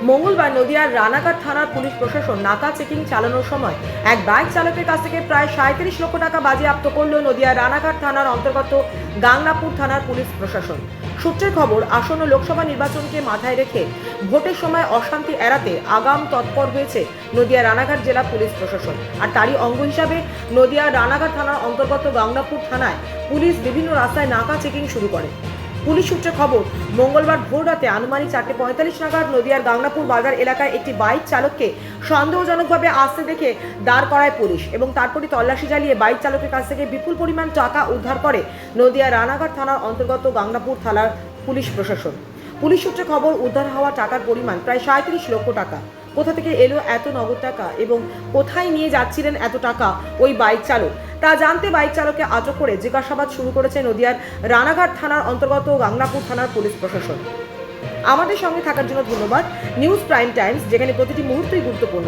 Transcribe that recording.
মঙ্গলবার নদিয়ার রানাঘাট থানার পুলিশ প্রশাসন নাকা চেকিং চালানোর সময় এক বাইক চালকের কাছ থেকে প্রায় 37 লক্ষ টাকা বাজেয়াপ্ত করল নদিয়ার রানাঘাট থানার অন্তর্গত গাংনাপুর থানার পুলিশ প্রশাসন। সূত্রের খবর, আসন্ন লোকসভা নির্বাচনকে মাথায় রেখে ভোটের সময় অশান্তি এড়াতে আগাম তৎপর হয়েছে নদিয়া রানাঘাট জেলা পুলিশ প্রশাসন। আর তারই অঙ্গ হিসাবে নদিয়া রানাঘাট থানার অন্তর্গত গাংনাপুর থানায় পুলিশ বিভিন্ন রাস্তায় নাকা চেকিং শুরু করে। পুলিশ সূত্রে খবর, মঙ্গলবার ভোর রাতে আনুমানিক 4:45 নাগাদ নদিয়ার গাংনাপুর বাজার এলাকায় একটি বাইক চালককে সন্দেহজনকভাবে আসতে দেখে দাঁড় করায় পুলিশ এবং তারপরে তল্লাশি চালিয়ে বাইক চালকের কাছ থেকে বিপুল পরিমাণ টাকা উদ্ধার করে নদিয়া রানাঘাট থানার অন্তর্গত গাংনাপুর থানার পুলিশ প্রশাসন। পুলিশ সূত্রে খবর, উদ্ধার হওয়া টাকার পরিমাণ প্রায় 37 লক্ষ টাকা। কোথা থেকে এলো এত নগদ টাকা এবং কোথায় নিয়ে যাচ্ছিলেন এত টাকা ওই বাইক চালক, তা জানতে বাইক চালককে আটক করে জিজ্ঞাসাবাদ শুরু করেছে নদিয়ার রানাঘাট থানার অন্তর্গত গাংনাপুর থানার পুলিশ প্রশাসন। আমাদের সঙ্গে থাকার জন্য ধন্যবাদ। নিউজ প্রাইম টাইমস, যেখানে প্রতিটি মুহূর্তই গুরুত্বপূর্ণ।